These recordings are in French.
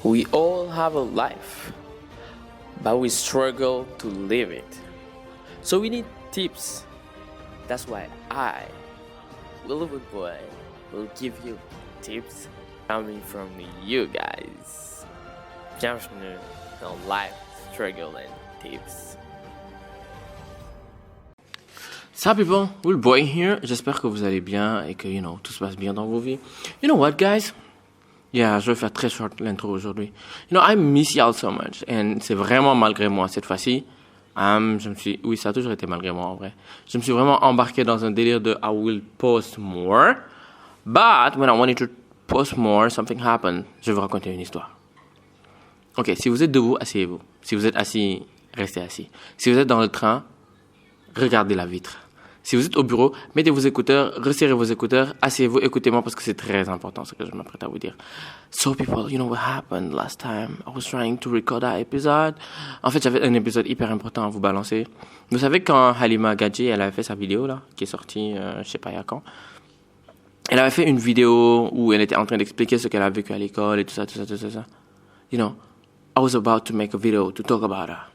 We all have a life, but we struggle to live it. So we need tips. That's why I, Willowwood Boy, will give you tips coming from you guys. Bienvenue dans Life Struggle and Tips. Salut people, Will Boy here. J'espère que vous allez bien et que, tout se passe bien dans vos vies. You know what, guys? Yeah, je vais faire très short l'intro aujourd'hui. I miss y'all so much. And c'est vraiment malgré moi cette fois-ci. Oui, ça a toujours été malgré moi en vrai. Je me suis vraiment embarqué dans un délire de I will post more. But when I wanted to post more, something happened. Je vais vous raconter une histoire. Ok, si vous êtes debout, asseyez-vous. Si vous êtes assis, restez assis. Si vous êtes dans le train, regardez la vitre. Si vous êtes au bureau, mettez vos écouteurs, resserrez vos écouteurs, asseyez-vous, écoutez-moi parce que c'est très important ce que je m'apprête à vous dire. So people, you know what happened last time? I was trying to record that episode. En fait, j'avais un épisode hyper important à vous balancer. Vous savez quand Halima Gadji, elle avait fait sa vidéo là, qui est sortie, je sais pas il y a quand. Elle avait fait une vidéo où elle était en train d'expliquer ce qu'elle a vécu à l'école et tout ça. I was about to make a video to talk about that.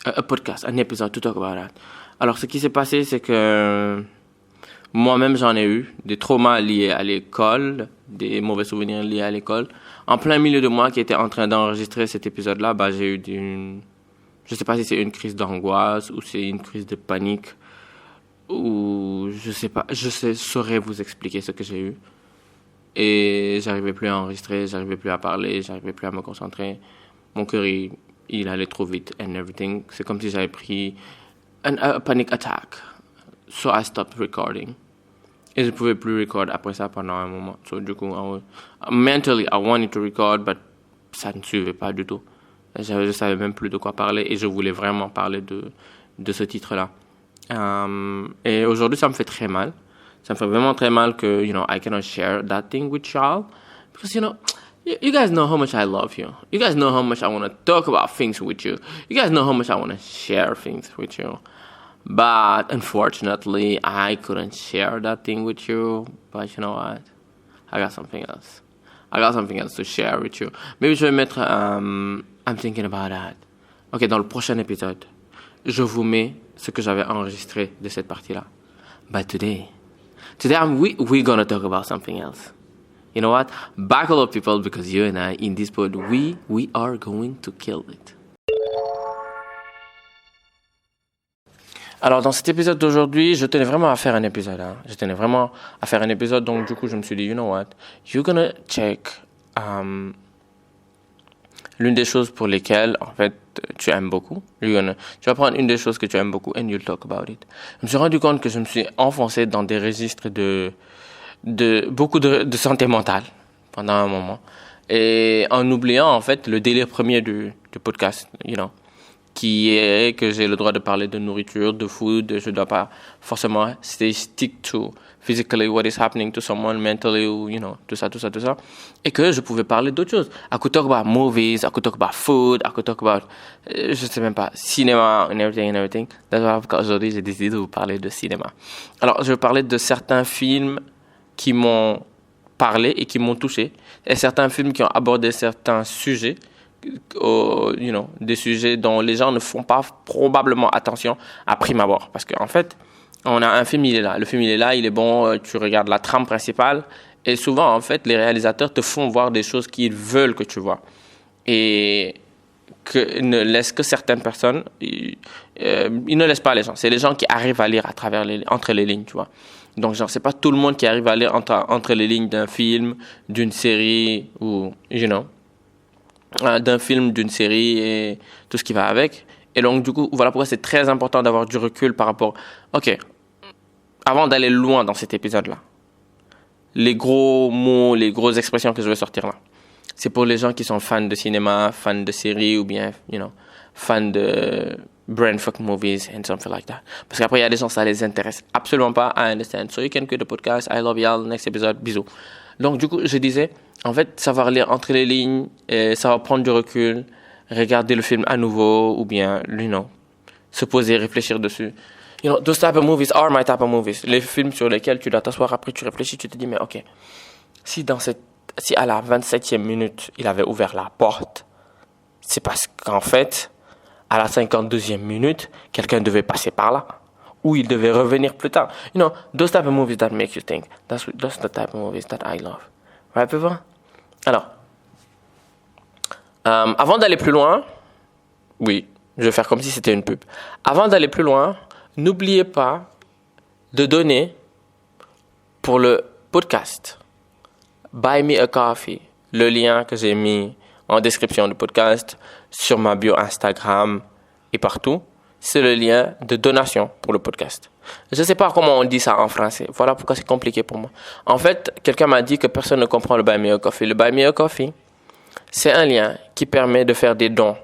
A podcast, un épisode to talk about that. Alors, ce qui s'est passé, c'est que moi-même, j'en ai eu des traumas liés à l'école, des mauvais souvenirs liés à l'école. En plein milieu de moi qui était en train d'enregistrer cet épisode-là, j'ai eu je sais pas si c'est une crise d'angoisse ou c'est une crise de panique ou je sais pas. Saurais vous expliquer ce que j'ai eu. Et j'arrivais plus à enregistrer, j'arrivais plus à parler, j'arrivais plus à me concentrer. Mon cœur, il allait trop vite and everything. C'est comme si j'avais pris a panic attack. So I stopped recording. Et je pouvais plus record après ça pendant un moment. So du coup, mentally, I wanted to record, but ça ne suivait pas du tout. Je savais même plus de quoi parler et je voulais vraiment parler de ce titre-là. Et aujourd'hui, ça me fait très mal. Ça me fait vraiment très mal que, I cannot share that thing with y'all. Because, you guys know how much I love you. You guys know how much I want to talk about things with you. You guys know how much I want to share things with you. But unfortunately, I couldn't share that thing with you. But you know what? I got something else. I got something else to share with you. Maybe je vais mettre I'm thinking about that. Ok, dans le prochain épisode, je vous mets ce que j'avais enregistré de cette partie-là. But today we're gonna talk about something else. You know what? Buckle up, people, because you and I, in this pod, we are going to kill it. Alors, dans cet épisode d'aujourd'hui, je tenais vraiment à faire un épisode. Donc du coup, je me suis dit, you know what? You're gonna check l'une des choses pour lesquelles, en fait, tu aimes beaucoup. Tu vas prendre une des choses que tu aimes beaucoup and you'll talk about it. Je me suis rendu compte que je me suis enfoncé dans des registres de beaucoup de santé mentale pendant un moment et en oubliant en fait le délire premier du podcast, qui est que j'ai le droit de parler de nourriture, de food. Je dois pas forcément stick to physically what is happening to someone mentally ou tout ça et que je pouvais parler d'autres choses. I could talk about movies, I could talk about food, I could talk about je sais même pas, cinéma and everything. That's why aujourd'hui j'ai décidé de vous parler de cinéma. Alors je vais parler de certains films qui m'ont parlé et qui m'ont touché, et certains films qui ont abordé certains sujets, des sujets dont les gens ne font pas probablement attention à prime abord. Parce qu'en fait, on a un film, il est là. Le film, il est là, il est bon, tu regardes la trame principale, et souvent, en fait, les réalisateurs te font voir des choses qu'ils veulent que tu vois. Et ne laissent que certaines personnes, ils ne laissent pas les gens. C'est les gens qui arrivent à lire entre les lignes, tu vois. Donc, c'est pas tout le monde qui arrive à lire entre les lignes d'un film, d'une série, ou, d'un film, d'une série et tout ce qui va avec. Et donc, du coup, voilà pourquoi c'est très important d'avoir du recul par rapport... Ok, avant d'aller loin dans cet épisode-là, les gros mots, les grosses expressions que je vais sortir là, c'est pour les gens qui sont fans de cinéma, fans de séries ou bien, fans de brainfuck movies and something like that. Parce qu'après, il y a des gens, ça les intéresse absolument pas. I understand. So you can quit the podcast. I love y'all. Next episode. Bisous. Donc, du coup, je disais, en fait, savoir lire entre les lignes, et savoir prendre du recul, regarder le film à nouveau, ou bien, se poser, réfléchir dessus. Those type of movies are my type of movies. Les films sur lesquels tu dois t'asseoir, après tu réfléchis, tu te dis, mais ok, si dans cette si à la 27e minute, il avait ouvert la porte, c'est parce qu'en fait, à la 52e minute, quelqu'un devait passer par là. Ou il devait revenir plus tard. You know, those type of movies that make you think. That's the type of movies that I love. Right, people? Alors, avant d'aller plus loin, oui, je vais faire comme si c'était une pub. Avant d'aller plus loin, n'oubliez pas de donner pour le podcast. Buy Me a Coffee, le lien que j'ai mis en description du podcast, sur ma bio Instagram et partout, c'est le lien de donation pour le podcast. Je ne sais pas comment on dit ça en français. Voilà pourquoi c'est compliqué pour moi. En fait, quelqu'un m'a dit que personne ne comprend le Buy Me a Coffee. Le Buy Me a Coffee, c'est un lien qui permet de faire des dons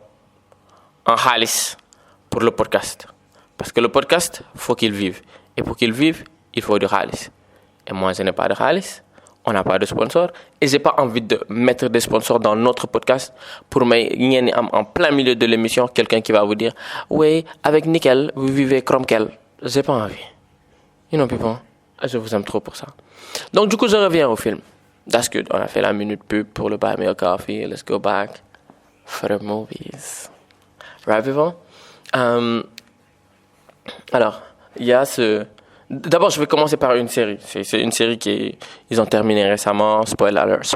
en halis pour le podcast. Parce que le podcast, il faut qu'il vive. Et pour qu'il vive, il faut du halis. Et moi, je n'ai pas de halis. On n'a pas de sponsor. Et je n'ai pas envie de mettre des sponsors dans notre podcast pour en plein milieu de l'émission, quelqu'un qui va vous dire « Oui, avec nickel, vous vivez comme quel ?» Je n'ai pas envie. You know, people, je vous aime trop pour ça. Donc, du coup, je reviens au film. That's good. On a fait la minute pub pour le Buy Me a Coffee. Let's go back for the movies. Right, people? Alors, il y a ce... D'abord, je vais commencer par une série. C'est une série ils ont terminé récemment. Spoiler alert,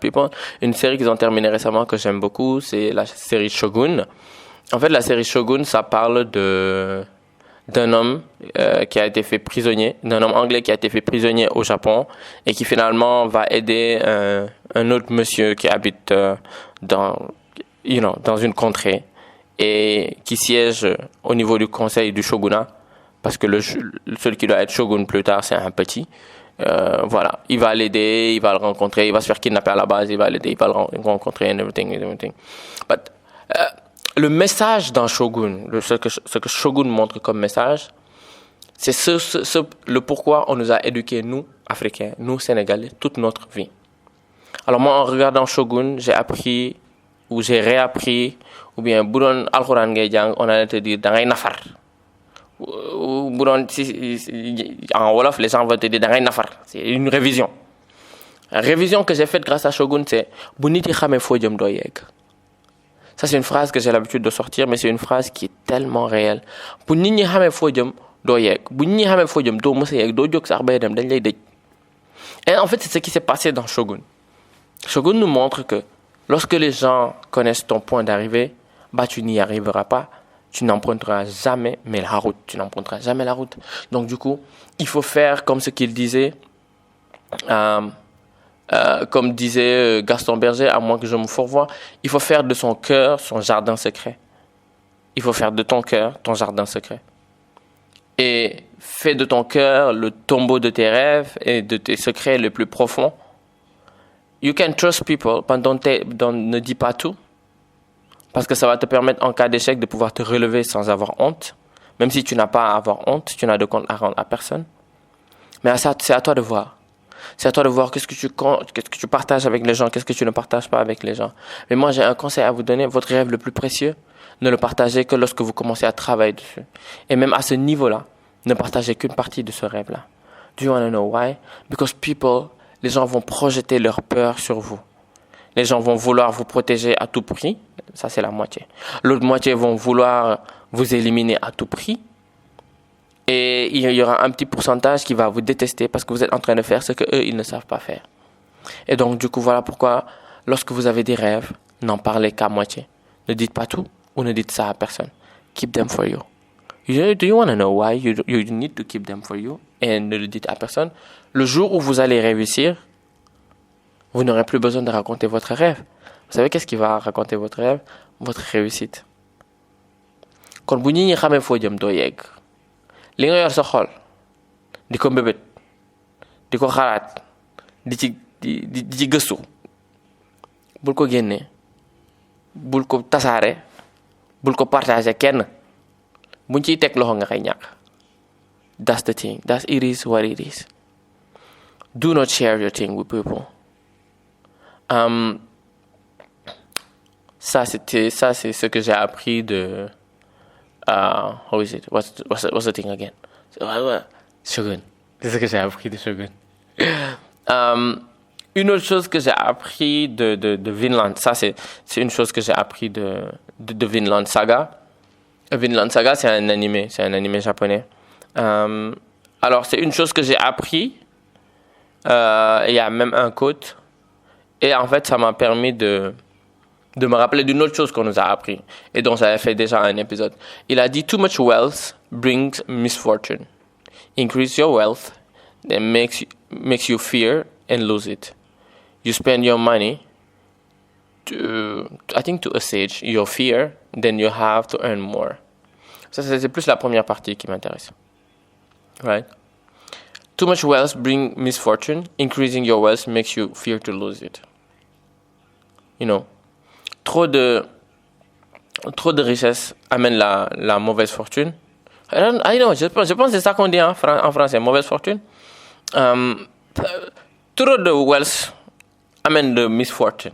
people. Une série qu'ils ont terminé récemment que j'aime beaucoup, c'est la série Shogun. En fait, la série Shogun, ça parle d'un homme qui a été fait prisonnier, d'un homme anglais qui a été fait prisonnier au Japon et qui finalement va aider un autre monsieur qui habite dans une contrée et qui siège au niveau du conseil du shogunat. Parce que celui qui doit être shogun plus tard, c'est un petit. Voilà. Il va l'aider, il va le rencontrer, il va se faire kidnapper à la base, il va l'aider, il va le rencontrer, and everything. But, le message dans Shogun, ce que Shogun montre comme message, c'est le pourquoi on nous a éduqués, nous, Africains, nous, Sénégalais, toute notre vie. Alors moi, en regardant Shogun, j'ai appris, ou j'ai réappris, ou bien, Boudon Al-Quran ngay jàng, on allait te dire, da ngay nafar. En Wolof, les gens vont te dire da ngay nafar. C'est une révision. La révision que j'ai faite grâce à Shogun, c'est bu nit yi xamee foo jëm doo yegg. Ça, c'est une phrase que j'ai l'habitude de sortir, mais c'est une phrase qui est tellement réelle. Bu nit ñi xamee foo jëm doo yegg. Bu nit ñi xamee foo jëm doo mës a yegg doo jóg sax bay dem dañ lay dëj. Et en fait, c'est ce qui s'est passé dans Shogun. Shogun nous montre que lorsque les gens connaissent ton point d'arrivée, bah tu n'y arriveras pas. Tu n'emprunteras jamais la route. Tu n'emprunteras jamais la route. Donc, du coup, il faut faire comme ce qu'il disait, comme disait Gaston Berger, à moins que je me fourvoie, il faut faire de son cœur son jardin secret. Il faut faire de ton cœur ton jardin secret. Et fais de ton cœur le tombeau de tes rêves et de tes secrets les plus profonds. You can trust people, ne dis pas tout. Parce que ça va te permettre, en cas d'échec, de pouvoir te relever sans avoir honte. Même si tu n'as pas à avoir honte, tu n'as de compte à rendre à personne. Mais c'est à toi de voir. C'est à toi de voir qu'est-ce que tu partages avec les gens, qu'est-ce que tu ne partages pas avec les gens. Mais moi, j'ai un conseil à vous donner. Votre rêve le plus précieux, ne le partagez que lorsque vous commencez à travailler dessus. Et même à ce niveau-là, ne partagez qu'une partie de ce rêve-là. Do you want to know why? Because les gens vont projeter leur peur sur vous. Les gens vont vouloir vous protéger à tout prix. Ça, c'est la moitié. L'autre moitié vont vouloir vous éliminer à tout prix. Et il y aura un petit pourcentage qui va vous détester parce que vous êtes en train de faire ce qu'eux, ils ne savent pas faire. Et donc, du coup, voilà pourquoi, lorsque vous avez des rêves, n'en parlez qu'à moitié. Ne dites pas tout ou ne dites ça à personne. Keep them for you. Do you want to know why you need to keep them for you? Et ne le dites à personne. Le jour où vous allez réussir, vous n'aurez plus besoin de raconter votre rêve. Vous savez qu'est-ce qui va raconter votre rêve? Votre réussite. Kon bu ñi xamee foo jëm doo yegg. Li nga yor sa xol di ko mbébét di ko xalaat di ci gëstu bul ko génnee bul ko tasaare bul ko partager kenn buñ ciy teg loxo nga xay ñàkk. That's the thing. It is what it is. Do not share your thing with people. Ça, c'est ce que j'ai appris de... how is it? What's the thing again? Shogun. C'est ce que j'ai appris de Shogun. Une autre chose que j'ai appris de Vinland, ça c'est une chose que j'ai appris de Vinland Saga. Vinland Saga, c'est un animé japonais. Alors, c'est une chose que j'ai appris. Il y a même un quote. Et en fait, ça m'a permis de me rappeler d'une autre chose qu'on nous a appris et dont j'avais fait déjà un épisode. Il a dit, too much wealth brings misfortune. Increase your wealth, then makes you fear and lose it. You spend your money to assuage your fear, then you have to earn more. Ça, c'est plus la première partie qui m'intéresse. Right? Too much wealth brings misfortune. Increasing your wealth makes you fear to lose it. You know, trop de richesse amène la mauvaise fortune. Je pense que c'est ça qu'on dit en français, mauvaise fortune. Trop de wealth amène de misfortune.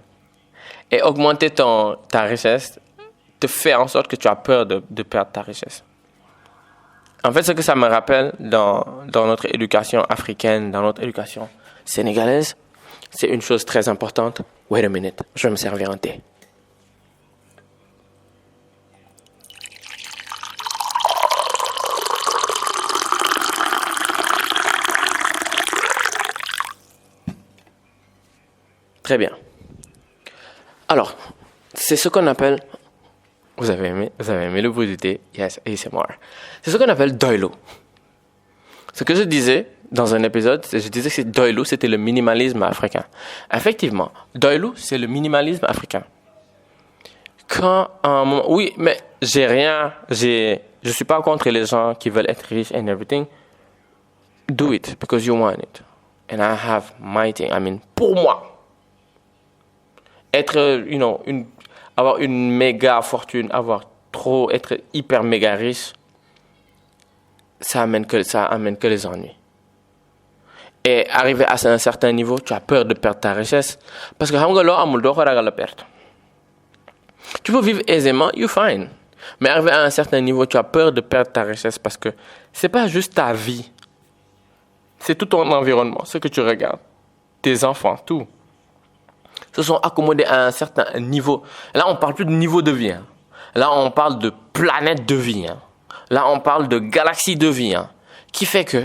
Et augmenter ta richesse te fait en sorte que tu as peur de perdre ta richesse. En fait, ce que ça me rappelle dans notre éducation africaine, dans notre éducation sénégalaise, c'est une chose très importante. Wait a minute, je vais me servir un thé. Très bien. Alors, c'est ce qu'on appelle... Vous avez aimé le bruit du thé? Yes, ASMR. C'est ce qu'on appelle doilo. Ce que je disais dans un épisode, je disais que doilo, c'était le minimalisme africain. Effectivement, doilo, c'est le minimalisme africain. Oui, mais je suis pas contre les gens qui veulent être riches and everything. Do it because you want it. And I have my thing. I mean, pour moi, être, avoir une méga fortune, être hyper méga riche, ça amène que les ennuis. Et arriver à un certain niveau, tu as peur de perdre ta richesse. Parce que tu peux vivre aisément, you're fine. Mais arriver à un certain niveau, tu as peur de perdre ta richesse parce que c'est pas juste ta vie. C'est tout ton environnement, ce que tu regardes. Tes enfants, tout. Se sont accommodés à un certain niveau. Là, on parle plus de niveau de vie. Hein. Là, on parle de planète de vie. Hein. Là, on parle de galaxie de vie. Hein. Qui fait que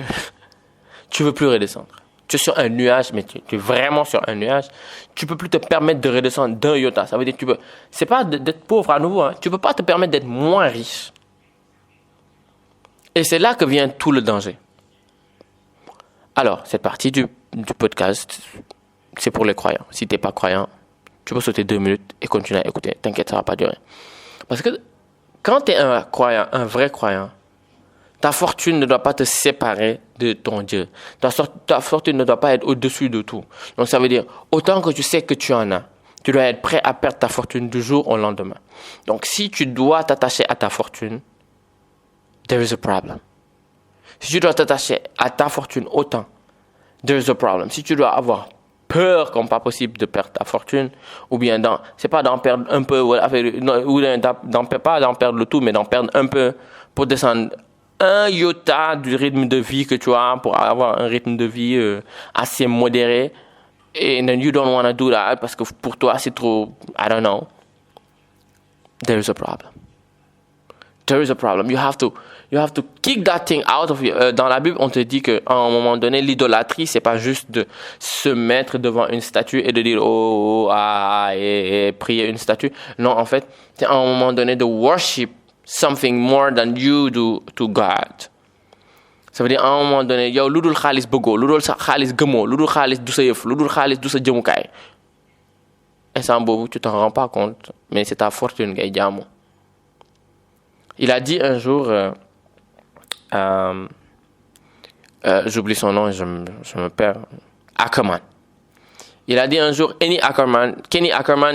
tu veux plus redescendre. Tu es sur un nuage, mais tu es vraiment sur un nuage. Tu peux plus te permettre de redescendre d'un iota. Ça veut dire que c'est pas d'être pauvre à nouveau. Hein. Tu peux pas te permettre d'être moins riche. Et c'est là que vient tout le danger. Alors, cette partie du podcast, c'est pour les croyants. Si t'es pas croyant, tu peux sauter 2 minutes et continuer à écouter. T'inquiète, ça va pas durer. Parce que quand t'es un croyant, un vrai croyant, ta fortune ne doit pas te séparer de ton Dieu. Ta fortune ne doit pas être au-dessus de tout. Donc ça veut dire, autant que tu sais que tu en as, tu dois être prêt à perdre ta fortune du jour au lendemain. Donc si tu dois t'attacher à ta fortune, there is a problem. Si tu dois t'attacher à ta fortune autant, there is a problem. Si tu dois avoir peur comme pas possible de perdre ta fortune, ou bien c'est pas d'en perdre un peu, ou pas d'en perdre le tout, mais d'en perdre un peu pour descendre un iota du rythme de vie que tu as, pour avoir un rythme de vie assez modéré, and then you don't want to do that, parce que pour toi c'est trop, I don't know, there is a problem. There is a problem. You have to kick that thing out of you. Dans la Bible, on te dit qu'à un moment donné, l'idolâtrie, c'est pas juste de se mettre devant une statue et de dire et prier une statue. Non, en fait, c'est à un moment donné de worship something more than you do to God. Ça veut dire à un moment donné, yow lu dul xaalis bëggoo, lu dul sa xaalis gëmoo, lu dul xaalis du sa yëf, lu dul xaalis du sa jëmukaay. Instant boobu, tu t'en rends pas compte, mais c'est ta fortune ngay jaamu. Il a dit un jour, j'oublie son nom et je me perds, Ackerman. Il a dit un jour, Kenny Ackerman,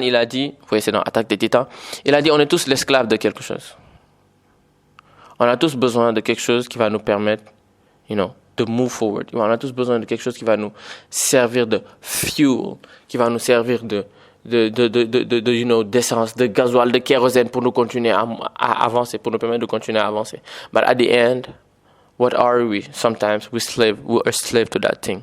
il a dit, vous voyez c'est dans Attaque des Titans, il a dit on est tous l'esclave de quelque chose. On a tous besoin de quelque chose qui va nous permettre, de move forward. On a tous besoin de quelque chose qui va nous servir de fuel, qui va nous servir d'essence, de gasoil, de kérosène pour nous continuer à avancer, pour nous permettre de continuer à avancer. But at the end, what are we? Sometimes we are slave to that thing.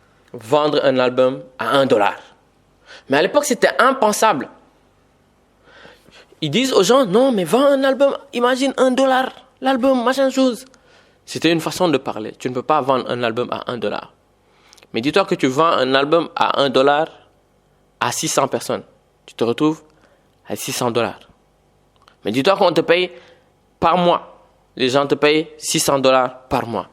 vendre un album à $1. Mais à l'époque, c'était impensable. Ils disent aux gens, non, mais vends un album, imagine $1, l'album, machin chose. C'était une façon de parler. Tu ne peux pas vendre un album à $1. Mais dis-toi que tu vends un album à $1 à 600 personnes. Tu te retrouves à $600. Mais dis-toi qu'on te paye par mois. Les gens te payent $600 par mois.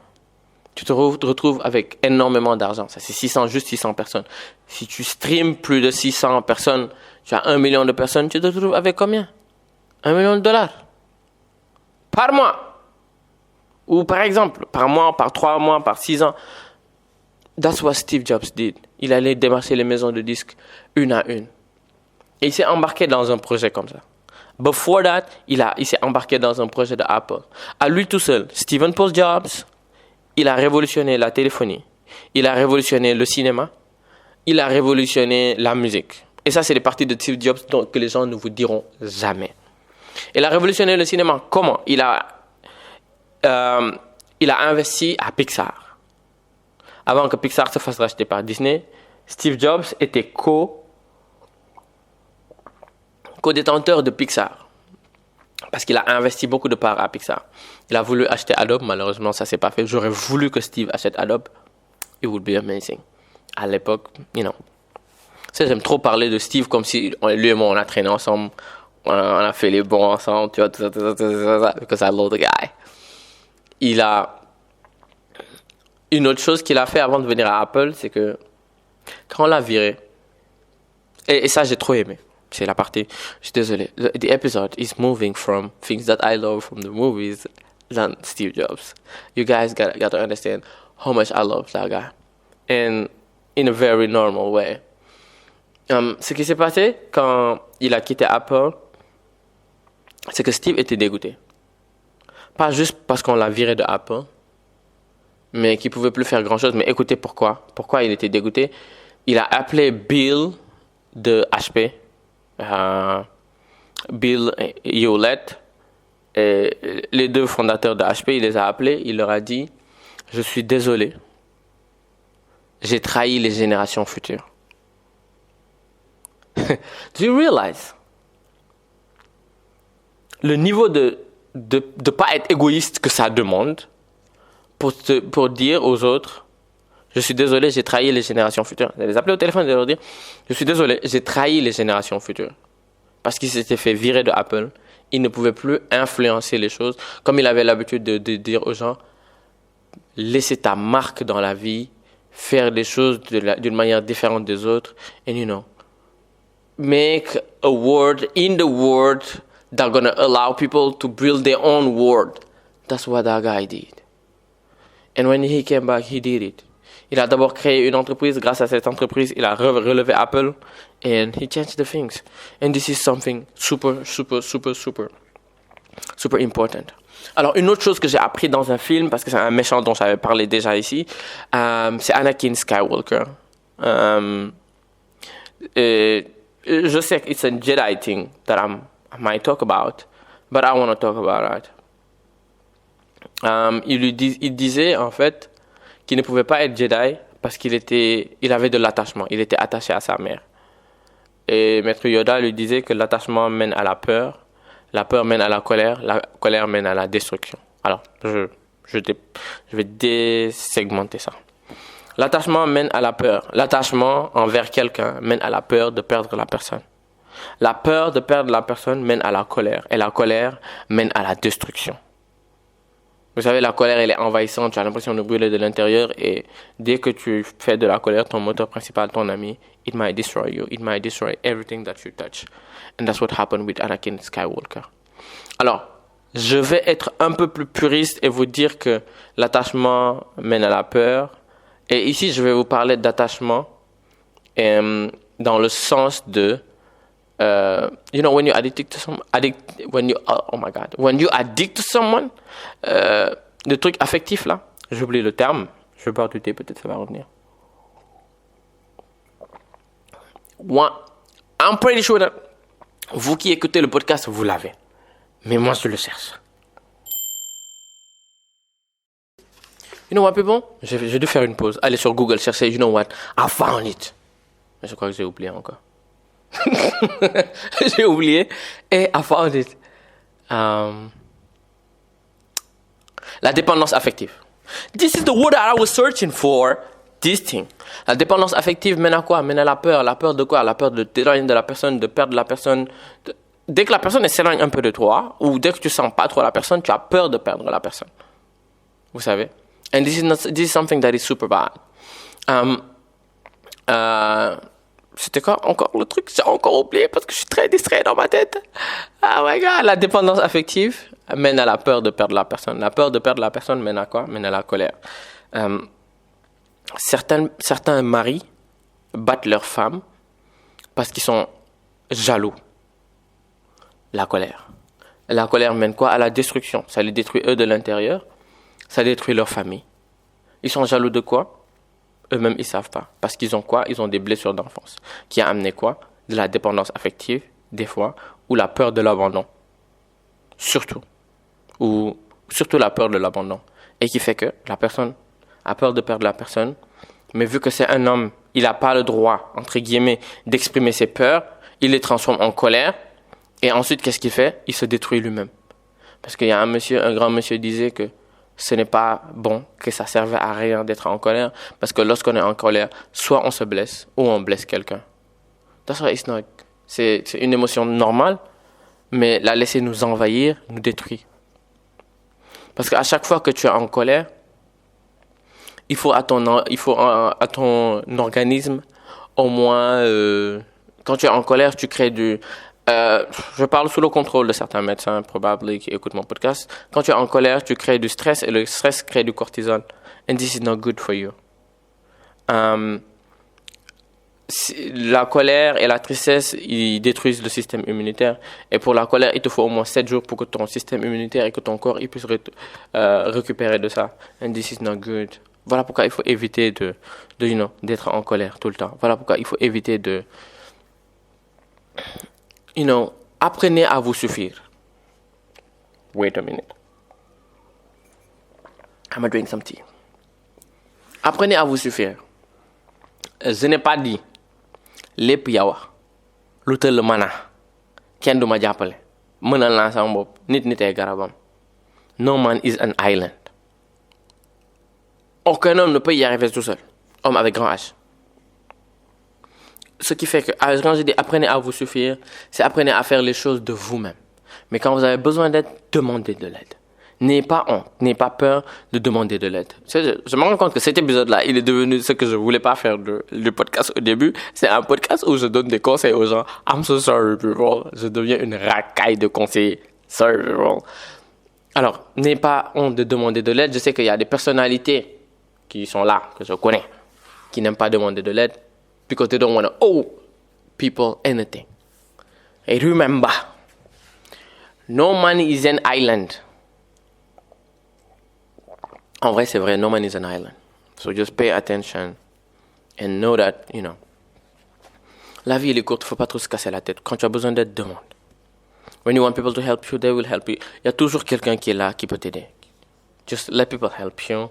Tu te retrouves avec énormément d'argent. Ça, c'est juste 600 personnes. Si tu streams plus de 600 personnes, tu as 1 million de personnes, tu te retrouves avec combien? $1 million par mois. Ou par exemple, par mois, par 3 mois, par 6 ans. That's what Steve Jobs did. Il allait démarcher les maisons de disques une à une. Et il s'est embarqué dans un projet comme ça. Before that, il s'est embarqué dans un projet de Apple. À lui tout seul, Stephen Paul Jobs, il a révolutionné la téléphonie. Il a révolutionné le cinéma. Il a révolutionné la musique. Et ça, c'est les parties de Steve Jobs que les gens ne vous diront jamais. Il a révolutionné le cinéma. Comment? Il a investi à Pixar. Avant que Pixar se fasse racheter par Disney, Steve Jobs était co-détenteur de Pixar. Parce qu'il a investi beaucoup de parts à Pixar. Il a voulu acheter Adobe, malheureusement ça s'est pas fait. J'aurais voulu que Steve achète Adobe. It would be amazing. À l'époque, j'aime trop parler de Steve comme si lui et moi on a traîné ensemble, on a fait les bons ensemble, tu vois, tout ça, because I love the guy. Il a une autre chose qu'il a fait avant de venir à Apple, c'est que quand on l'a viré, et ça j'ai trop aimé. C'est la partie, je suis désolé. The episode is moving from things that I love from the movies than Steve Jobs. You guys got to understand how much I love that guy. And in a very normal way. Ce qui s'est passé quand il a quitté Apple, c'est que Steve était dégoûté. Pas juste parce qu'on l'a viré de Apple, mais qu'il ne pouvait plus faire grand-chose. Mais écoutez pourquoi. Pourquoi il était dégoûté? Il a appelé Bill de HP. Bill Hewlett, et les deux fondateurs de HP, il les a appelés, il leur a dit « Je suis désolé, j'ai trahi les générations futures. » Do you realize le niveau de pas être égoïste que ça demande pour dire aux autres je suis désolé, j'ai trahi les générations futures. Ils les appeler au téléphone et leur dire je suis désolé, j'ai trahi les générations futures. Parce qu'il s'était fait virer de Apple, il ne pouvait plus influencer les choses. Comme il avait l'habitude de dire aux gens, laissez ta marque dans la vie, faire les choses d'une manière différente des autres, and make a world in the world that's gonna allow people to build their own world. That's what that guy did. And when he came back, he did it. Il a d'abord créé une entreprise. Grâce à cette entreprise, il a relevé Apple. And he changed the things. And this is something super, super, super, super, super important. Alors, une autre chose que j'ai appris dans un film, parce que c'est un méchant dont j'avais parlé déjà ici, c'est Anakin Skywalker. Je sais que it's a Jedi thing that I might talk about, but I want to talk about it. Il disait, en fait, qu'il ne pouvait pas être Jedi parce qu'il avait de l'attachement. Il était attaché à sa mère. Et Maître Yoda lui disait que l'attachement mène à la peur mène à la colère mène à la destruction. Alors, je vais désegmenter ça. L'attachement mène à la peur. L'attachement envers quelqu'un mène à la peur de perdre la personne. La peur de perdre la personne mène à la colère. Et la colère mène à la destruction. Vous savez, la colère, elle est envahissante, tu as l'impression de brûler de l'intérieur et dès que tu fais de la colère ton moteur principal, ton ami, it might destroy you, it might destroy everything that you touch. And that's what happened with Anakin Skywalker. Alors, je vais être un peu plus puriste et vous dire que l'attachement mène à la peur. Et ici, je vais vous parler d'attachement dans le sens de when you addict to someone, when you addict to someone, le truc affectif là, j'oublie le terme, je vais boire du thé, peut-être ça va revenir. I'm pretty sure that vous qui écoutez le podcast, vous l'avez, mais moi je le cherche. You know what, people? J'ai dû faire une pause. Aller sur Google, chercher, you know what? I found it. Mais je crois que j'ai oublié encore. J'ai oublié. Et I found it. La dépendance affective. This is the word that I was searching for. This thing. La dépendance affective mène à quoi? Mène à la peur. La peur de quoi? La peur de t'éloigner de la personne, de perdre la personne. Dès que la personne s'éloigne un peu de toi, ou dès que tu sens pas trop la personne, tu as peur de perdre la personne. Vous savez? And this is something that is super bad. C'était quoi encore le truc? J'ai encore oublié parce que je suis très distrait dans ma tête. Oh my God. La dépendance affective mène à la peur de perdre la personne. La peur de perdre la personne mène à quoi? Mène à la colère. Certains maris battent leurs femmes parce qu'ils sont jaloux. La colère. La colère mène quoi? À la destruction. Ça les détruit eux de l'intérieur. Ça détruit leur famille. Ils sont jaloux de quoi? Eux-mêmes, ils savent pas. Parce qu'ils ont quoi? Ils ont des blessures d'enfance. Qui a amené quoi? De la dépendance affective, des fois, ou la peur de l'abandon. Surtout. Ou surtout la peur de l'abandon. Et qui fait que la personne a peur de perdre la personne. Mais vu que c'est un homme, il n'a pas le droit, entre guillemets, d'exprimer ses peurs. Il les transforme en colère. Et ensuite, qu'est-ce qu'il fait? Il se détruit lui-même. Parce qu'il y a un grand monsieur disait que ce n'est pas bon, que ça servait à rien d'être en colère. Parce que lorsqu'on est en colère, soit on se blesse, ou on blesse quelqu'un. That's why it's not. C'est une émotion normale, mais la laisser nous envahir nous détruit. Parce qu'à chaque fois que tu es en colère, il faut à ton organisme, au moins, quand tu es en colère, tu crées du... je parle sous le contrôle de certains médecins, probablement, qui écoutent mon podcast. Quand tu es en colère, tu crées du stress et le stress crée du cortisol. And this is not good for you. La colère et la tristesse, ils détruisent le système immunitaire. Et pour la colère, il te faut au moins 7 jours pour que ton système immunitaire et que ton corps il puisse récupérer de ça. And this is not good. Voilà pourquoi il faut éviter d'être en colère tout le temps. Voilà pourquoi il faut éviter de... apprenez à vous suffire. Wait a minute. I'm gonna drink some tea. Apprenez à vous suffire. Je n'ai pas dit lépp yow lu tëll mana kenn du ma jàppale mënal naa sama bopp nitee garabam. No man is an island. Aucun homme ne peut y arriver tout seul. Homme avec grand H. Ce qui fait que, quand je dis apprenez à vous suffire, c'est apprenez à faire les choses de vous-même. Mais quand vous avez besoin d'aide, demandez de l'aide. N'ayez pas honte, n'ayez pas peur de demander de l'aide. Je me rends compte que cet épisode-là, il est devenu ce que je voulais pas faire du podcast au début. C'est un podcast où je donne des conseils aux gens. I'm so sorry, people. Je deviens une racaille de conseillers. Sorry, people. Alors, n'ayez pas honte de demander de l'aide. Je sais qu'il y a des personnalités qui sont là, que je connais, qui n'aiment pas demander de l'aide. Because they don't want to owe people anything. And remember, no man is an island. En vrai, c'est vrai, no man is an island. So just pay attention and know that, la vie, elle est courte, il ne faut pas trop se casser la tête. Quand tu as besoin d'aide, demande. When you want people to help you, they will help you. Il y a toujours quelqu'un qui est là, qui peut t'aider. Just let people help you.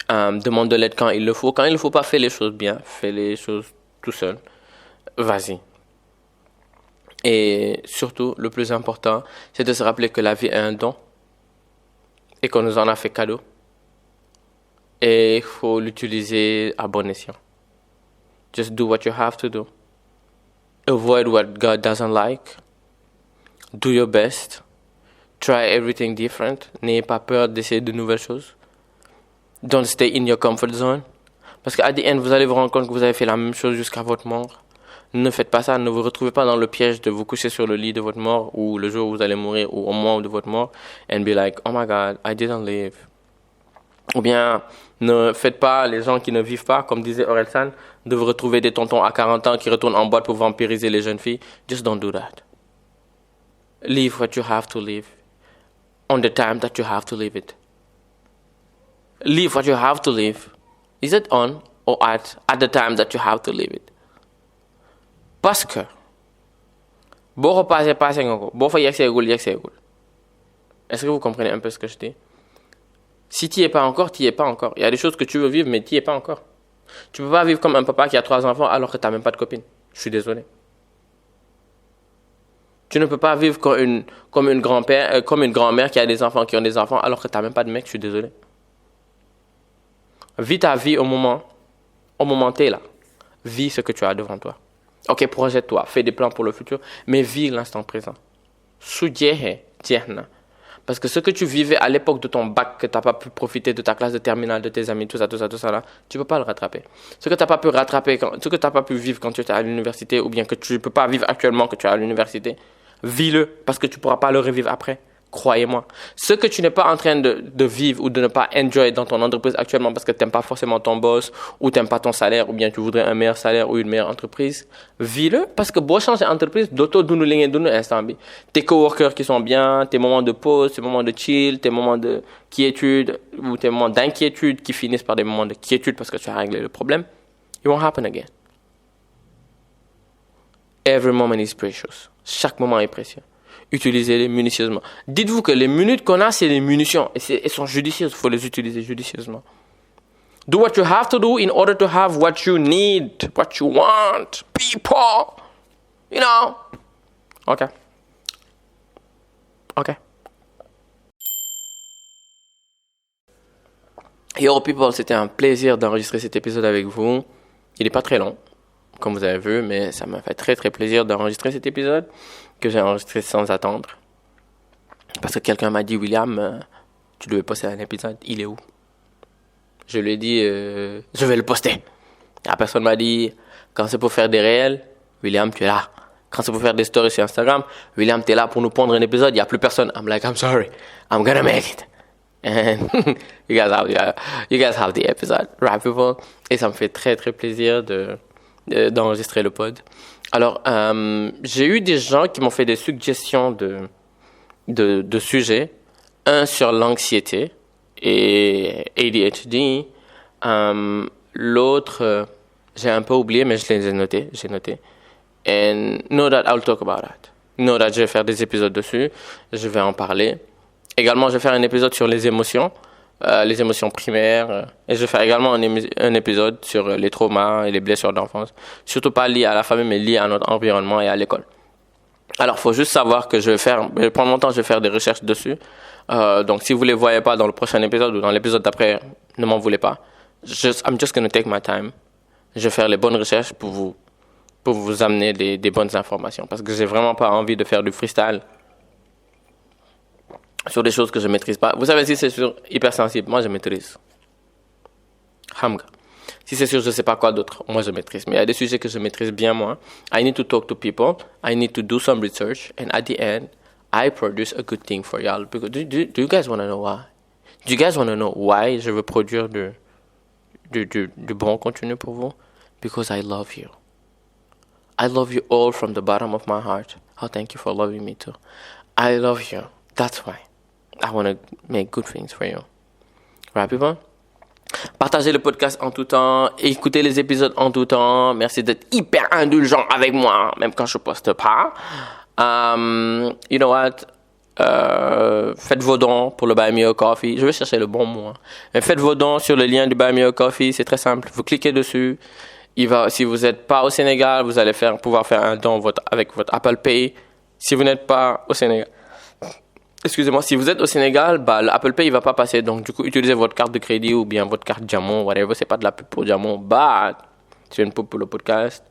Demande de l'aide quand il le faut. Quand il ne le faut pas, fais les choses bien. Fais les choses tout seul. Vas-y. Et surtout, le plus important, c'est de se rappeler que la vie est un don et qu'on nous en a fait cadeau. Et il faut l'utiliser à bon escient. Just do what you have to do. Avoid what God doesn't like. Do your best. Try everything different. N'ayez pas peur d'essayer de nouvelles choses. Don't stay in your comfort zone. Parce qu'à the end, vous allez vous rendre compte que vous avez fait la même chose jusqu'à votre mort. Ne faites pas ça. Ne vous retrouvez pas dans le piège de vous coucher sur le lit de votre mort ou le jour où vous allez mourir ou au moment de votre mort and be like, oh my God, I didn't live. Ou bien, ne faites pas les gens qui ne vivent pas, comme disait Orelsan, de vous retrouver des tontons à 40 ans qui retournent en boîte pour vampiriser les jeunes filles. Just don't do that. Live what you have to live on the time that you have to live it. Live what you have to live. Is it on or at the time that you have to live it? Parce que boo ko passé nga ko boo fa yegseegul. Est-ce que vous comprenez un peu ce que je dis? Si tu n'y es pas encore, tu n'y es pas encore. Il y a des choses que tu veux vivre, mais tu n'y es pas encore. Tu peux pas vivre comme un papa qui a 3 enfants alors que tu n'as même pas de copine. Je suis désolé. Tu ne peux pas vivre comme une grand-mère qui a des enfants qui ont des enfants alors que tu n'as même pas de mec. Je suis désolé. Vis ta vie au moment t'es là. Vis ce que tu as devant toi. Ok, projette-toi, fais des plans pour le futur, mais vis l'instant présent. Parce que ce que tu vivais à l'époque de ton bac, que tu n'as pas pu profiter de ta classe de terminale, de tes amis, tout ça là, tu ne peux pas le rattraper. Ce que tu n'as pas pu rattraper, ce que tu n'as pas pu vivre quand tu étais à l'université, ou bien que tu ne peux pas vivre actuellement que tu es à l'université, vis-le, parce que tu ne pourras pas le revivre après. Croyez-moi. Ce que tu n'es pas en train de vivre ou de ne pas enjoy dans ton entreprise actuellement parce que tu n'aimes pas forcément ton boss ou tu n'aimes pas ton salaire ou bien tu voudrais un meilleur salaire ou une meilleure entreprise, vis-le parce que pour changer d'entreprise, tes coworkers qui sont bien, tes moments de pause, tes moments de chill, tes moments de quiétude ou tes moments d'inquiétude qui finissent par des moments de quiétude parce que tu as réglé le problème, it won't happen again. Every moment is precious. Chaque moment est précieux. Utilisez-les minutieusement. Dites-vous que les minutes qu'on a, c'est les munitions. Et elles sont judicieuses. Il faut les utiliser judicieusement. Do what you have to do in order to have what you need, what you want. People. You know. OK. Yo, people, c'était un plaisir d'enregistrer cet épisode avec vous. Il n'est pas très long, comme vous avez vu, mais ça m'a fait très, très plaisir d'enregistrer cet épisode que j'ai enregistré sans attendre. Parce que quelqu'un m'a dit, William, tu devais poster un épisode. Il est où? Je lui ai dit, je vais le poster. La personne m'a dit, quand c'est pour faire des réels, William, tu es là. Quand c'est pour faire des stories sur Instagram, William, tu es là pour nous pondre un épisode. Il n'y a plus personne. I'm like, I'm sorry. I'm gonna make it. And you guys have the episode. Right, people? Et ça me fait très, très plaisir d'enregistrer le pod. Alors, j'ai eu des gens qui m'ont fait des suggestions de sujets. Un sur l'anxiété et ADHD. L'autre, j'ai un peu oublié, mais je les ai notés. J'ai noté. And know that I'll talk about that. Know that je vais faire des épisodes dessus. Je vais en parler. Également, je vais faire un épisode sur les émotions primaires. Et je vais faire également un épisode sur les traumas et les blessures d'enfance. Surtout pas liés à la famille, mais liés à notre environnement et à l'école. Alors, faut juste savoir que pendant longtemps, je vais faire des recherches dessus. Donc, si vous les voyez pas dans le prochain épisode ou dans l'épisode d'après, ne m'en voulez pas. I'm just gonna take my time. Je vais faire les bonnes recherches pour vous amener des bonnes informations. Parce que j'ai vraiment pas envie de faire du freestyle sur des choses que je maîtrise pas. Vous savez, si c'est sur hypersensible, moi je maîtrise. Hamga. Si c'est sur je sais pas quoi d'autre, moi je maîtrise. Mais il y a des sujets que je maîtrise bien moi. I need to talk to people. I need to do some research. And at the end, I produce a good thing for y'all. Do you guys want to know why? Do you guys want to know why je veux produire du bon contenu pour vous? Because I love you. I love you all from the bottom of my heart. Oh, thank you for loving me too. I love you. That's why I want to make good things for you. Right, people? Partagez le podcast en tout temps. Écoutez les épisodes en tout temps. Merci d'être hyper indulgent avec moi, même quand je poste pas. You know what? Faites vos dons pour le Buy Me a Coffee. Je vais chercher le bon mot. Mais faites vos dons sur le lien du Buy Me a Coffee. C'est très simple. Vous cliquez dessus. Si vous n'êtes pas au Sénégal, vous allez pouvoir faire un don avec votre Apple Pay. Si vous n'êtes pas au Sénégal, excusez-moi, si vous êtes au Sénégal, le Apple Pay il va pas passer. Donc du coup, utilisez votre carte de crédit ou bien votre carte Diamant, whatever. C'est pas de la pub pour Diamant, c'est une pub pour le podcast.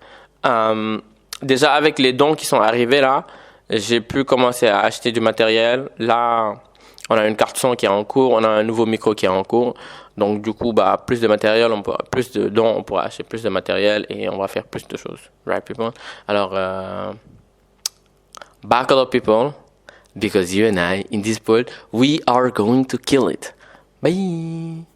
Déjà avec les dons qui sont arrivés là, j'ai pu commencer à acheter du matériel. Là, on a une carte son qui est en cours, on a un nouveau micro qui est en cours. Donc du coup, plus de matériel, plus de dons, on pourra acheter plus de matériel et on va faire plus de choses. Right, people? Alors, buckle up, people, because you and I, in this world, we are going to kill it. Bye!